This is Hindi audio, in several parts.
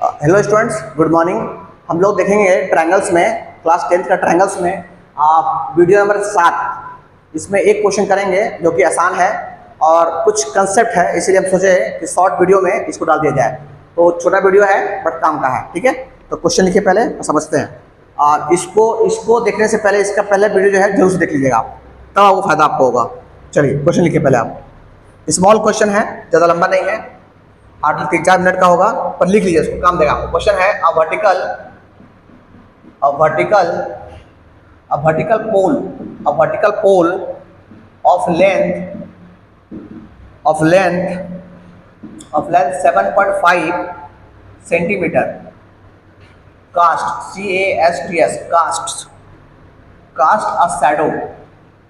Hello students, good morning. हम लोग देखेंगे ट्रायंगल्स में, क्लास 10th का ट्रायंगल्स में आप वीडियो नंबर 7। इसमें एक क्वेश्चन करेंगे जो कि आसान है और कुछ कंसेप्ट है, इसीलिए हम सोचे कि शॉर्ट वीडियो में इसको डाल दिया जाए। तो छोटा वीडियो है बट काम का है, ठीक है। तो क्वेश्चन लिखिए पहले और समझते हैं। और इसको देखने से पहले इसका पहले वीडियो जो है जरूर से देख लीजिएगा, तब वो फायदा आपको होगा। चलिए क्वेश्चन लिखिए पहले आप। स्मॉल क्वेश्चन है, ज़्यादा लंबा नहीं है, 8-4 मिनट का होगा, पर लिख लीजिए, इसको काम देगा आपको। क्वेश्चन है a vertical pole of length 7.5 centimetre cast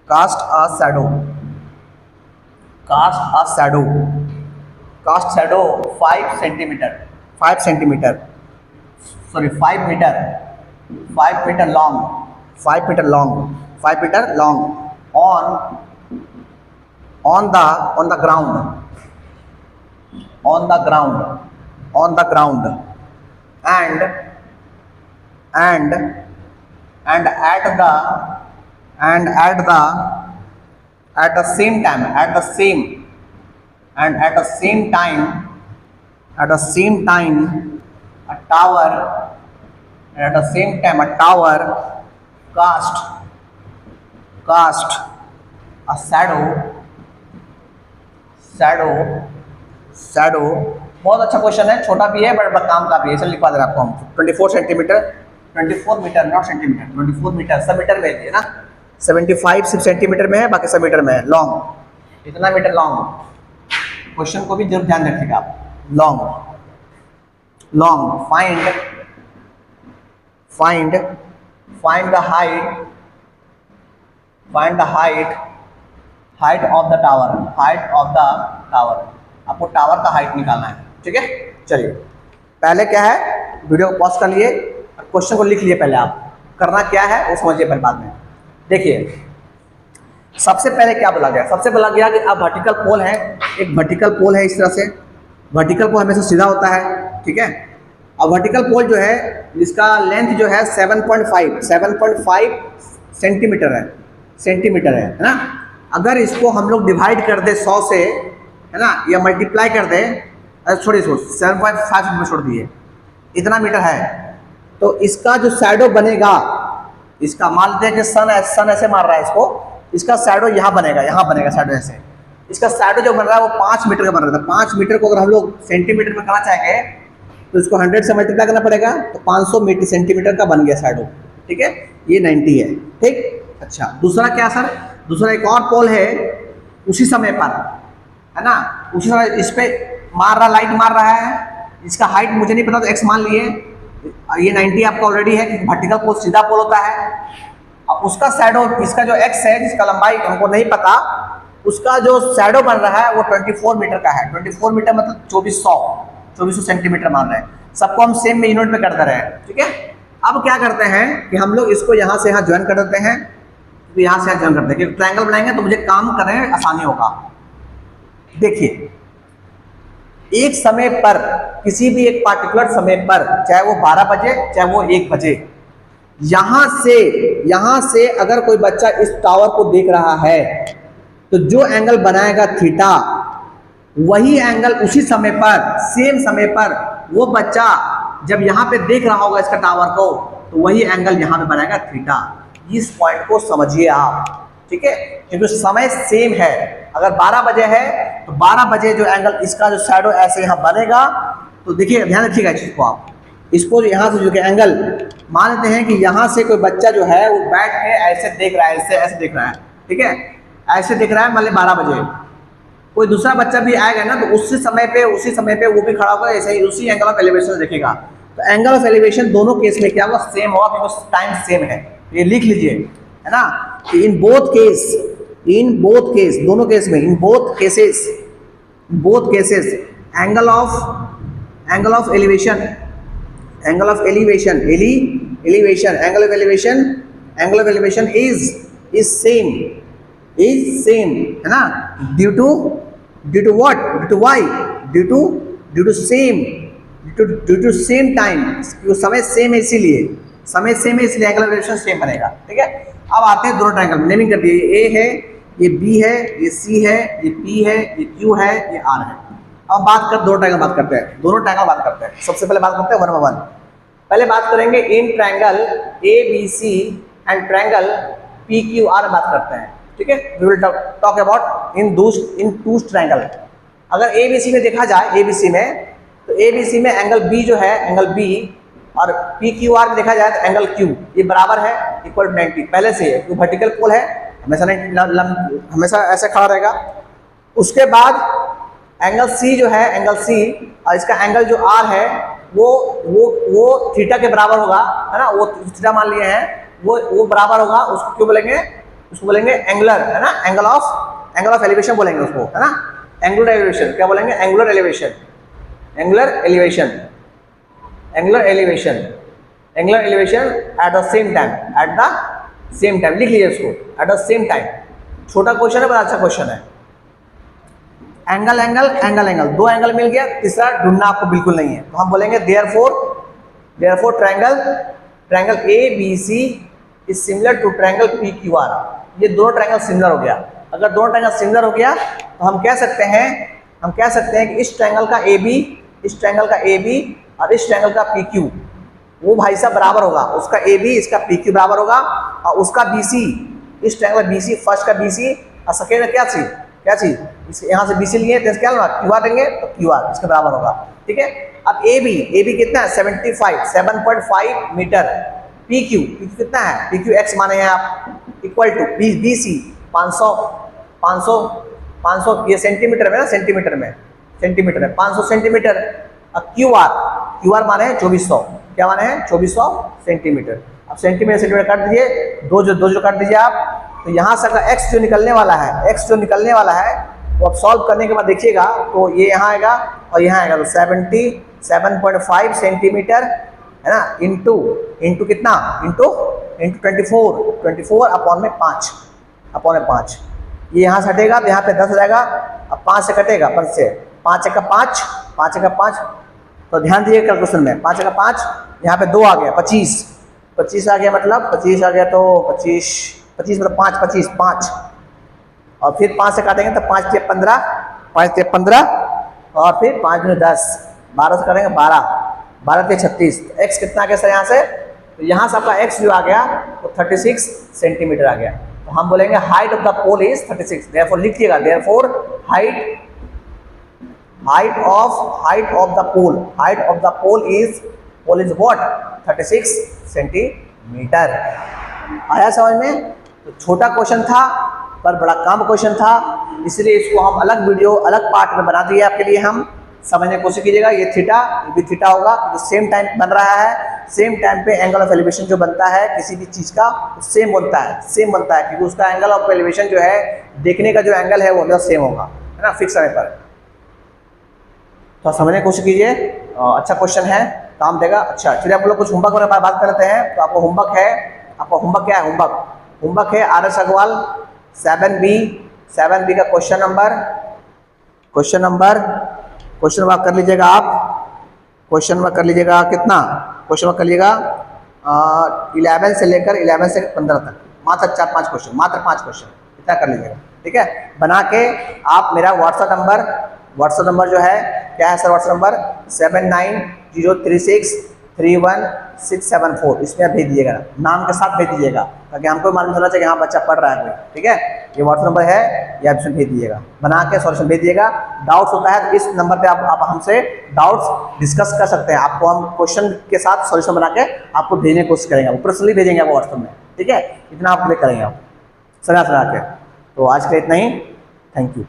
cast shadow 5 metre long on the ground and at the same time a tower cast a shadow। बहुत अच्छा क्वेश्चन है, छोटा भी है बट काम का भी है, इसे लिखवा देगा आपको हम। 24 मीटर नॉट सेंटीमीटर, 24 मीटर, सब मीटर में है ना। 75 सिर्फ सेंटीमीटर में है, बाकी सब मीटर में है। लॉन्ग, इतना मीटर लॉन्ग। क्वेश्चन को भी जरूर ध्यान रखिएगा आप। Long find the height of the tower. आपको टावर का हाइट निकालना है, ठीक है। चलिए पहले क्या है, वीडियो को पॉज कर लिए, क्वेश्चन को लिख लिए। पहले आप करना क्या है वो समझिए, पहले बाद में देखिए। सबसे पहले क्या बोला गया, सबसे बोला गया कि अब वर्टिकल पोल है, एक वर्टिकल पोल है इस तरह से। वर्टिकल पोल हमेशा सीधा होता है, ठीक है। अब वर्टिकल पोल जो है इसका लेंथ जो है 7.5 सेंटीमीटर है ना। अगर इसको हम लोग डिवाइड कर दे 100 से, है ना, या मल्टीप्लाई कर दे, छोड़िए 7.5 में छोड़ दिए, इतना मीटर है। तो इसका जो शैडो बनेगा, इसका मान लेते हैं कि सन ऐसे मार रहा है इसको, इसका शैडो यहाँ बनेगा शैडो ऐसे। इसका शैडो जो बन रहा है वो 5 मीटर का बन रहा था। 5 मीटर को अगर हम लोग सेंटीमीटर में करना चाहेंगे तो इसको 100 से मल्टीप्लाई करना पड़ेगा, तो 500 सेंटीमीटर का बन गया शैडो, ठीक है। ये 90 है, ठीक। अच्छा, दूसरा क्या सर, दूसरा एक और पोल है उसी समय पर, है ना, उसी समय इस पे लाइट मार रहा है। इसका हाइट मुझे नहीं पता, तो x मान लिए। ये 90 आपका ऑलरेडी है कि वर्टिकल पोल सीधा पोल होता है। अब उसका शैडो, इसका जो x है, जिसका लंबाई हमको नहीं पता, उसका जो शैडो बन रहा है वो 24 मीटर का है। 24 मीटर मतलब 2400 सेंटीमीटर मान रहे हैं। सबको हम सेम में यूनिट में कर दे रहे हैं, ठीक है। अब क्या करते हैं कि हम लोग इसको यहाँ से यहाँ ज्वाइन कर देते हैं, तो यहाँ से यहाँ ज्वाइन करते हैं, क्योंकि ट्रायंगल बनाएंगे तो मुझे काम करने में आसानी होगा। देखिए, एक समय पर, किसी भी एक पार्टिकुलर समय पर, चाहे वो 12 बजे चाहे वो 1 बजे, यहाँ से अगर कोई बच्चा इस टावर को देख रहा है तो जो एंगल बनाएगा थीटा, वही एंगल उसी समय पर, सेम समय पर वो बच्चा जब यहाँ पे देख रहा होगा इसका टावर को, तो वही एंगल यहाँ पे बनाएगा थीटा। इस पॉइंट को समझिए आप, ठीक है, क्योंकि समय सेम है। अगर 12 बजे है तो 12 बजे जो एंगल, इसका जो शैडो ऐसे यहाँ बनेगा, तो देखिए ध्यान रखिएगा इस चीज को आप। इसको जो यहाँ से जो कि एंगल मान लेते हैं कि यहाँ से कोई बच्चा जो है वो बैठ के ऐसे देख रहा है, ऐसे देख रहा है, ठीक है, ऐसे देख रहा है। मान ली 12 बजे कोई दूसरा बच्चा भी आएगा ना, तो उसी समय पे वो भी खड़ा होगा, ऐसे ही उसी एंगल ऑफ एलिवेशन देखेगा। तो एंगल ऑफ एलिवेशन दोनों केस में क्या होगा, सेम होगा, क्योंकि टाइम सेम है। ये लिख लीजिए, है ना, कि इन बोथ केस, दोनों केस में, in both cases angle of elevation is same, है ना, due to due to same time, समय सेम है इसीलिए, समय सेम है इसलिए एंगल ऑफ एलिवेशन सेम बनेगा। ठीक है, अब आते हैं दोनों ट्रायंगल, नेमिंग कर दिए, ए है, ये बी है, ये सी है, ये पी है, ये क्यू है, ये आर है। अब बात कर दोनों ट्रायंगल बात करते हैं, दोनों ट्रायंगल बात करते हैं। सबसे पहले बात करते हैं वन बाय वन। पहले बात करेंगे in triangle A B C and triangle P Q R बात करते हैं। ठीक है, we will talk about in two triangle. अगर ए बी सी में देखा जाए, ए बी सी में, तो ए बी सी में एंगल बी जो है, एंगल बी, और पी क्यू आर में देखा जाए तो एंगल क्यू, ये बराबर है, इक्वल टू 90 पहले से है, क्योंकि वर्टिकल पोल है, हमेशा ऐसे खड़ा रहेगा। उसके बाद एंगल सी जो है, एंगल सी, और इसका एंगल जो आर है वो थीटा के बराबर होगा, है ना, वो थीटा मान लिए हैं, वो बराबर होगा, उसको क्यों बोलेंगे, उसको बोलेंगे एंगुलर, है ना, एंगल ऑफ एलिवेशन बोलेंगे उसको, है ना, एंगुलर एलिवेशन। क्या बोलेंगे, angular elevation, angular elevation, angular elevation, angular elevation at the same time, at the same time, लिख लीजिए उसको, एट द सेम टाइम। छोटा क्वेश्चन है, बड़ा अच्छा क्वेश्चन है। एंगल एंगल एंगल एंगल, दो एंगल मिल गया, तीसरा ढूंढना आपको बिल्कुल नहीं है, तो हम बोलेंगे therefore triangle A B C is similar to triangle P Q R. ये दोनों ट्रायंगल सिमिलर हो गया। अगर दोनों ट्रायंगल सिमिलर हो गया तो हम कह सकते हैं कि इस ट्रायंगल का ए बी, इस ट्रायंगल का ए बी और इस ट्रायंगल का पी क्यू, वो भाई साहब बराबर होगा, उसका ए बी इसका पी क्यू बराबर होगा, और उसका बी सी, इस ट्रायंगल बी सी, फर्स्ट का बी सी और सेकेंड का क्या चीज, यहाँ से बी सी लिए तो क्या होगा, क्यू आर देंगे तो क्यू आर इसके बराबर होगा। ठीक है, अब ए बी कितना है, 7.5 मीटर। पी क्यू कितना है, पी क्यू एक्स माने हैं आप, इक्वल टू बी सी 500 ये सेंटीमीटर में ना, सेंटीमीटर में 500 सेंटीमीटर। अब क्यू आर माने हैं 2400, क्या माने हैं 2400 सेंटीमीटर। अब सेंटीमीटर काट दीजिए, दो जो काट दीजिए आप, तो यहाँ से अगर एक्स जो निकलने वाला है, वो अब सॉल्व करने के बाद देखिएगा तो ये यहाँ आएगा और यहाँ आएगा, तो 77.5 सेंटीमीटर, है ना, इंटू कितना, इंटू 24 अपॉन में 5, ये यहाँ से हटेगा तो यहाँ पे 10 हो जाएगा। अब 5 से कटेगा, 5 से 5 का 5, तो ध्यान दीजिए कैलकुलेशन में, 5 का 5, यहाँ पे 2 आ गया, 25 आ गया, मतलब 25 आ गया, तो 25 मतलब 5, और फिर 5 से काटेंगे तो 5 से 15, और फिर 5 में 10, 12 से काटेंगे 12 से 36। तो एक्स कितना आ गया सर यहाँ से, तो यहाँ से आपका एक्स जो आ गया वो 36 सेंटीमीटर आ गया। तो हम बोलेंगे height of the pole is 36, therefore लिखिएगा, therefore height of the pole is what, 36 centimetre. आया समझ में? तो छोटा क्वेश्चन था पर बड़ा काम क्वेश्चन था, इसलिए इसको हम अलग वीडियो, अलग पार्ट में बना दिए आपके लिए। हम समझने की कोशिश कीजिएगा। ये थीटा, ये भी थीटा होगा, जो सेम टाइम बन रहा है, सेम टाइम पे एंगल ऑफ एलिवेशन जो बनता है किसी भी चीज़ का, सेम बनता है, क्योंकि उसका एंगल ऑफ एलिवेशन जो है, देखने का जो एंगल है वो हमेशा सेम होगा, है ना, फिक्स समय पर। तो समझने की कोशिश कीजिए, अच्छा क्वेश्चन है, काम देगा। अच्छा, चलिए आप लोग कुछ होमवर्क वाले बात कर लेते हैं। तो आपको होमवर्क है, क्या है होमवर्क है आर एस अग्रवाल 7B का क्वेश्चन नंबर कर लीजिएगा आप। क्वेश्चन नंबर कर लीजिएगा कितना, क्वेश्चन नंबर कर लीजिएगा 11 से लेकर 11 से 15 तक, मात्र 4-5 क्वेश्चन, मात्र 5 क्वेश्चन, इतना कर लीजिएगा। ठीक है, बना के आप मेरा व्हाट्सएप नंबर जो है, क्या है सर व्हाट्सएप नंबर 7903631674, इसमें आप भेज दीजिएगा, नाम के साथ भेज दीजिएगा, ताकि हमको मालूम चलना चाहिए कि हाँ बच्चा पढ़ रहा है कोई। ठीक है, ये व्हाट्सएप नंबर है, ये आप इसमें भेज दीजिएगा, बना के सॉल्यूशन भेज दीजिएगा। डाउट्स होता है तो इस नंबर पे आप हमसे डाउट्स डिस्कस कर सकते हैं। आपको हम क्वेश्चन के साथ सॉल्यूशन बना के आपको भेजने की कोशिश करेंगे, पर्सनली भेजेंगे आपको व्हाट्सएप में। ठीक है, इतना आप करेंगे आप समझा के। तो आज के इतना ही, थैंक यू।